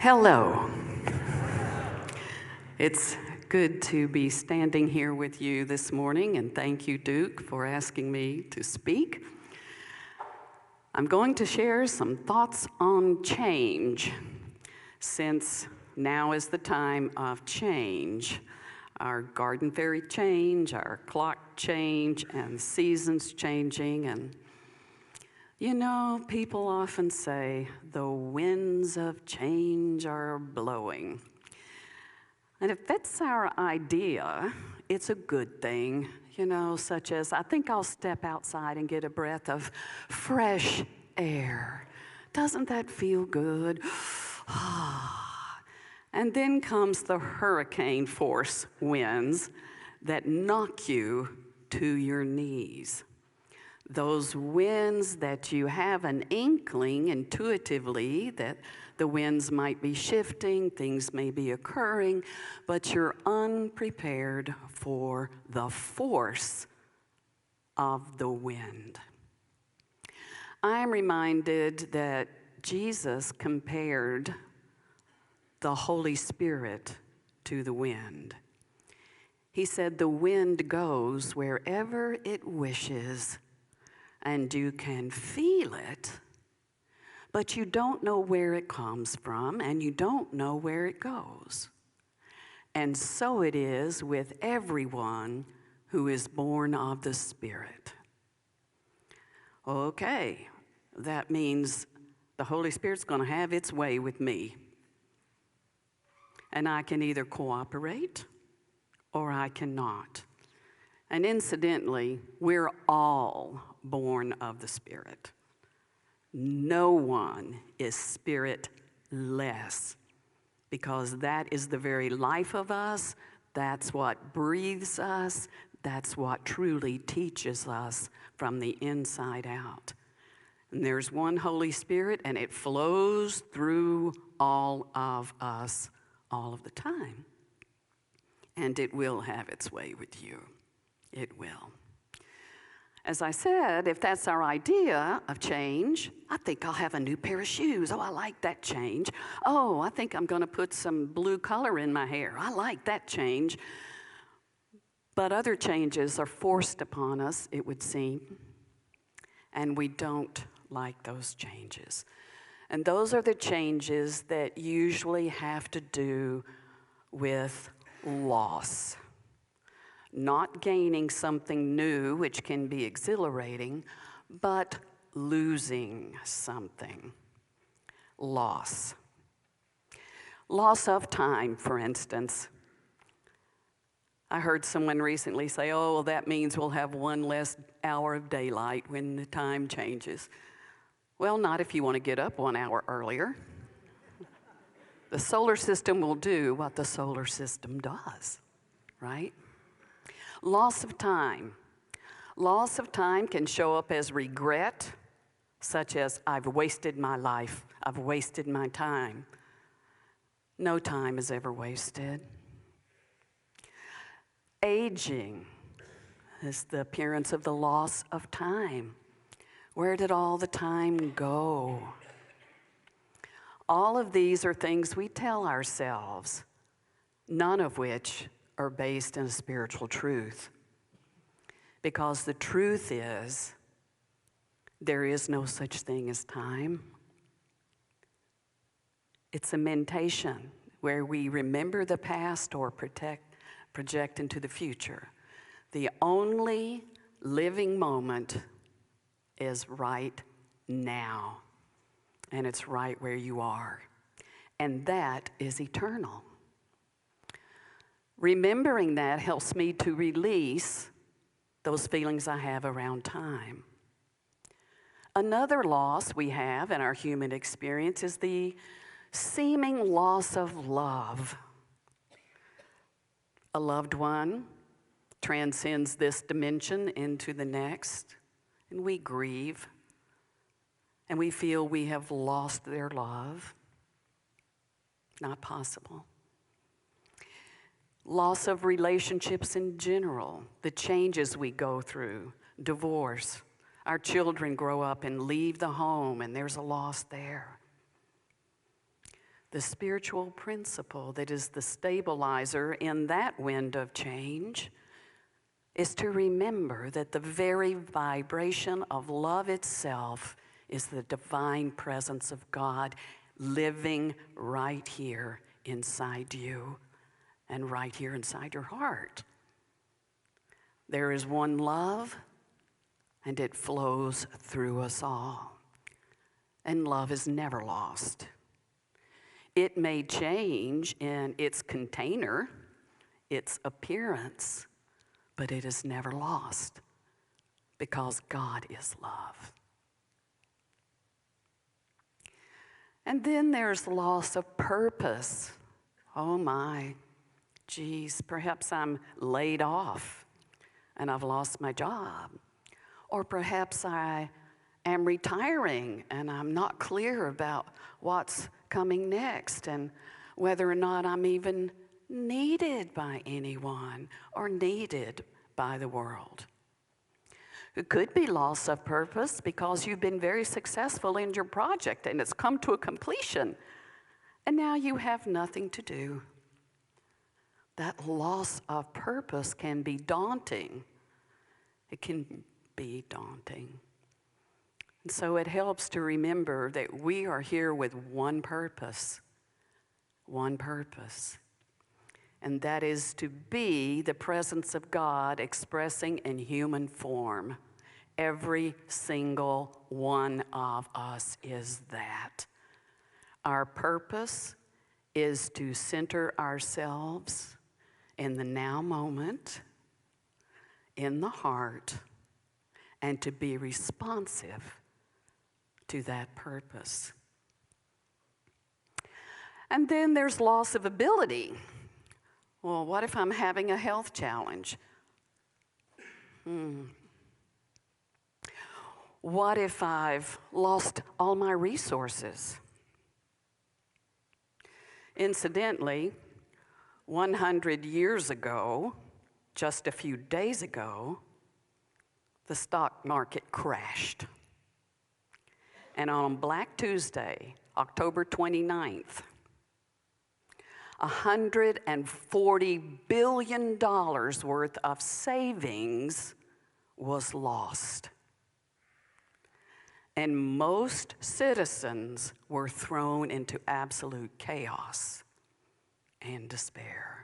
Hello. It's good to be standing here with you this morning, and thank you, Duke, for asking me to speak. I'm going to share some thoughts on change, since now is the time of change. Our garden fairy change, our clock change, and seasons changing, and you know, people often say the winds of change are blowing. And if that's our idea, it's a good thing, you know, such as I think I'll step outside and get a breath of fresh air. Doesn't that feel good? And then comes the hurricane force winds that knock you to your knees. Those winds that you have an inkling intuitively that the winds might be shifting, things may be occurring, but you're unprepared for the force of the wind. I am reminded that Jesus compared the Holy Spirit to the wind. He said, the wind goes wherever it wishes, and you can feel it, but you don't know where it comes from, and you don't know where it goes. And so it is with everyone who is born of the Spirit. Okay, that means the Holy Spirit's going to have its way with me. And I can either cooperate or I cannot. And incidentally, we're all born of the Spirit. No one is spiritless, because that is the very life of us. That's what breathes us. That's what truly teaches us from the inside out. And there's one Holy Spirit, and it flows through all of us all of the time. And it will have its way with you. It will. As I said, if that's our idea of change, I think I'll have a new pair of shoes. Oh, I like that change. Oh, I think I'm going to put some blue color in my hair. I like that change. But other changes are forced upon us, it would seem, and we don't like those changes. And those are the changes that usually have to do with loss. Not gaining something new, which can be exhilarating, but losing something. Loss. Loss of time, for instance. I heard someone recently say, oh, well, that means we'll have one less hour of daylight when the time changes. Well, not if you want to get up 1 hour earlier. The solar system will do what the solar system does, right? Loss of time. Loss of time can show up as regret, such as, I've wasted my life, I've wasted my time. No time is ever wasted. Aging is the appearance of the loss of time. Where did all the time go? All of these are things we tell ourselves, none of which are based in a spiritual truth. Because the truth is, there is no such thing as time. It's a mentation where we remember the past or project into the future. The only living moment is right now, and it's right where you are, and that is eternal. Remembering that helps me to release those feelings I have around time. Another loss we have in our human experience is the seeming loss of love. A loved one transcends this dimension into the next, and we grieve, and we feel we have lost their love. Not possible. Loss of relationships in general, the changes we go through, divorce. Our children grow up and leave the home, and there's a loss there. the spiritual principle that is the stabilizer in that wind of change is to remember that the very vibration of love itself is the divine presence of God living right here inside you and right here inside your heart. There is one love, and it flows through us all. And love is never lost. It may change in its container, its appearance, but it is never lost because God is love. And then there's loss of purpose. Oh my, geez, perhaps I'm laid off and I've lost my job. Or perhaps I am retiring and I'm not clear about what's coming next and whether or not I'm even needed by anyone or needed by the world. It could be loss of purpose because you've been very successful in your project and it's come to a completion and now you have nothing to do. That loss of purpose can be daunting. It can be daunting. And so it helps to remember that we are here with one purpose, and that is to be the presence of God expressing in human form. Every single one of us is that. Our purpose is to center ourselves in the now moment, in the heart, and to be responsive to that purpose. And then there's loss of ability. Well, what if I'm having a health challenge? What if I've lost all my resources? Incidentally, 100 years ago, just a few days ago, the stock market crashed. And on Black Tuesday, October 29th, $140 billion worth of savings was lost. And most citizens were thrown into absolute chaos and despair.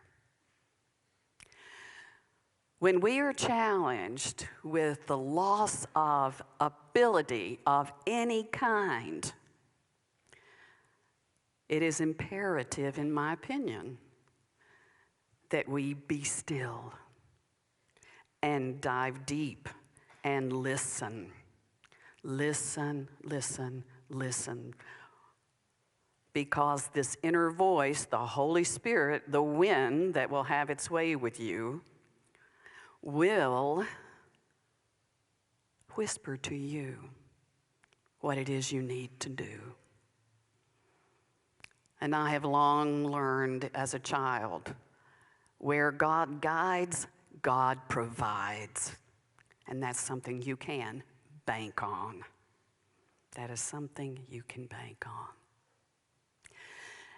When we are challenged with the loss of ability of any kind, it is imperative, in my opinion, that we be still and dive deep and listen. Listen, listen, listen. Because this inner voice, the Holy Spirit, the wind that will have its way with you, will whisper to you what it is you need to do. And I have long learned as a child, where God guides, God provides. And that's something you can bank on. That is something you can bank on.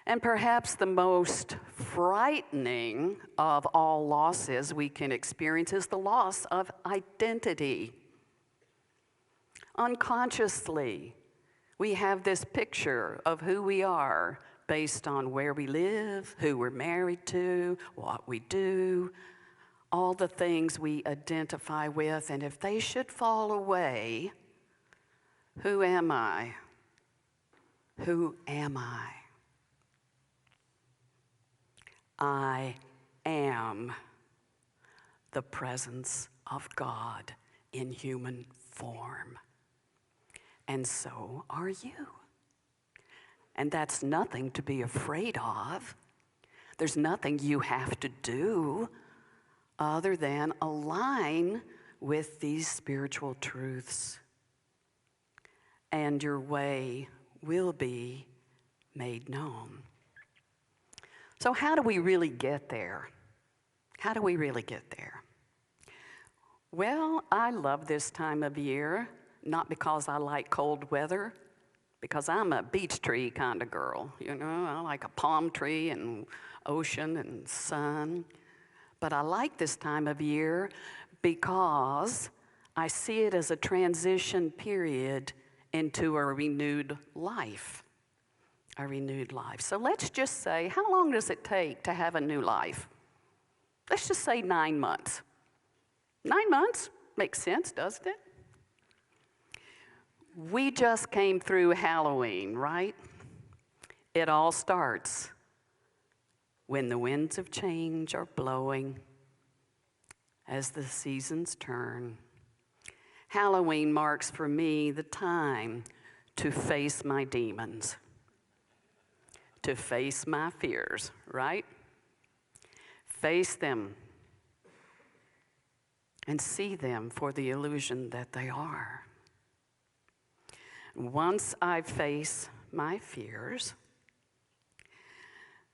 And perhaps the most frightening of all losses we can experience is the loss of identity. Unconsciously, we have this picture of who we are based on where we live, who we're married to, what we do, all the things we identify with. And if they should fall away, who am I? Who am I? I am the presence of God in human form. And so are you. And that's nothing to be afraid of. There's nothing you have to do other than align with these spiritual truths. And your way will be made known. So how do we really get there? How do we really get there? Well, I love this time of year, not because I like cold weather, because I'm a beach tree kind of girl. You know, I like a palm tree and ocean and sun. But I like this time of year because I see it as a transition period into a renewed life. A renewed life. So let's just say, how long does it take to have a new life? Let's just say 9 months. 9 months makes sense, doesn't it? We just came through Halloween, right? It all starts when the winds of change are blowing as the seasons turn. Halloween marks for me the time to face my demons, to face my fears, right? Face them and see them for the illusion that they are. Once I face my fears,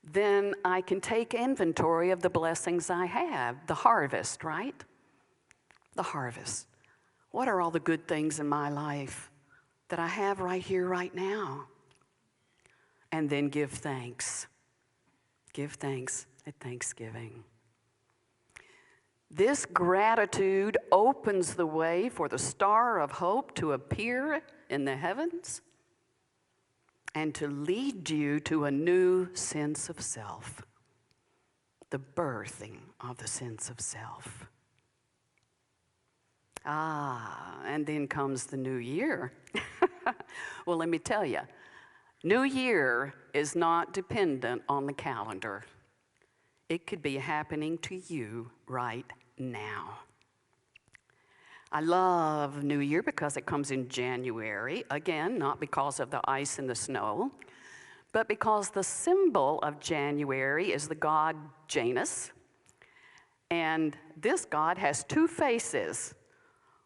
then I can take inventory of the blessings I have, the harvest, right? The harvest. What are all the good things in my life that I have right here, right now? And then give thanks. Give thanks at Thanksgiving. This gratitude opens the way for the star of hope to appear in the heavens and to lead you to a new sense of self, the birthing of the sense of self. And then comes the new year. Well, let me tell you, New Year is not dependent on the calendar. It could be happening to you right now. I love New Year because it comes in January. Again, not because of the ice and the snow, but because the symbol of January is the god Janus. And this god has two faces,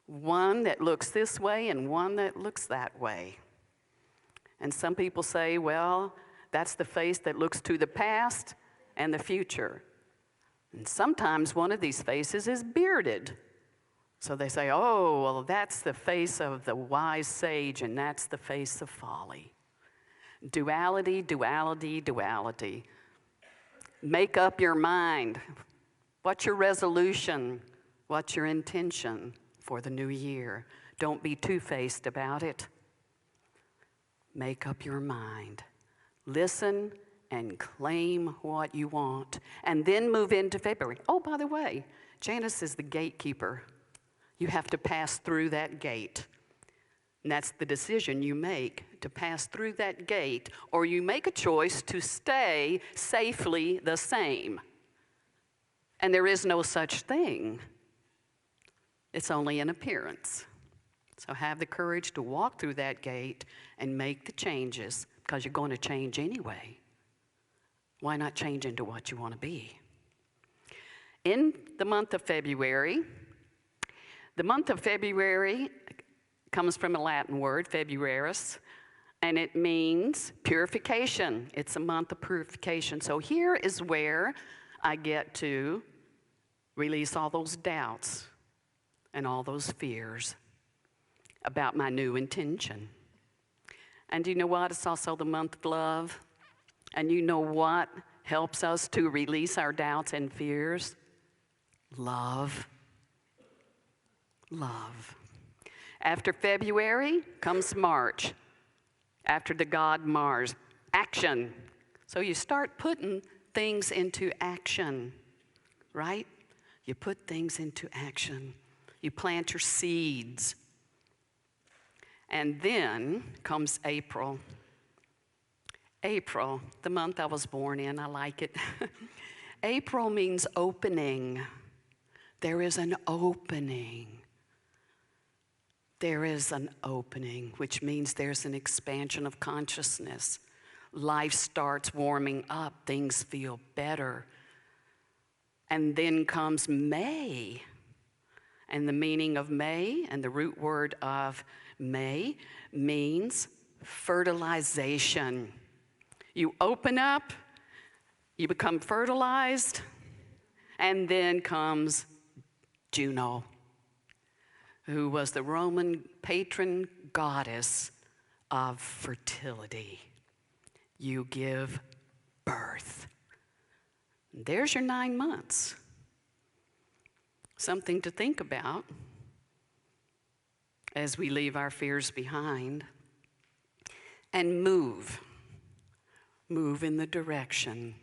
one that looks this way and one that looks that way. And some people say, well, that's the face that looks to the past and the future. And sometimes one of these faces is bearded. So they say, oh, well, that's the face of the wise sage, and that's the face of folly. Duality, duality, duality. Make up your mind. What's your resolution? What's your intention for the new year? Don't be two-faced about it. Make up your mind. Listen and claim what you want, and then move into February. Oh, by the way, Janus is the gatekeeper. You have to pass through that gate. And that's the decision you make, to pass through that gate, or you make a choice to stay safely the same. And there is no such thing. It's only an appearance. So have the courage to walk through that gate and make the changes, because you're going to change anyway. Why not change into what you want to be? In the month of February, comes from a Latin word, februaris, and it means purification. It's a month of purification. So here is where I get to release all those doubts and all those fears about my new intention. And you know what? It's also the month of love. And you know what helps us to release our doubts and fears? Love. Love. After February comes March. After the god Mars, action. So you start putting things into action, right? You put things into action. You plant your seeds. And then comes April. April, the month I was born in, I like it. April means opening. There is an opening. There is an opening, which means there's an expansion of consciousness. Life starts warming up. Things feel better. And then comes May. And the meaning of May, and the root word of May, means fertilization. You open up, you become fertilized, and then comes Juno, who was the Roman patron goddess of fertility. You give birth. There's your 9 months. Something to think about as we leave our fears behind and move in the direction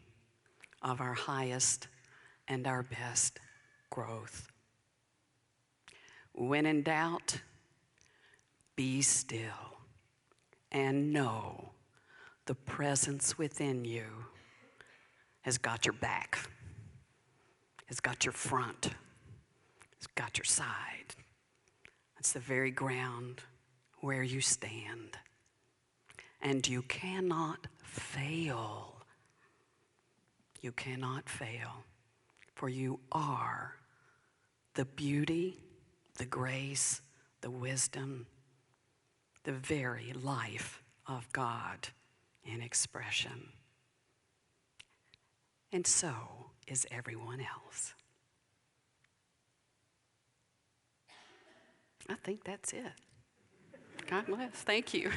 of our highest and our best growth. When in doubt, be still and know the presence within you has got your back, has got your front, has got your side. It's the very ground where you stand. And you cannot fail. You cannot fail, for you are the beauty, the grace, the wisdom, the very life of God in expression. And so is everyone else. I think that's it. God bless. Thank you.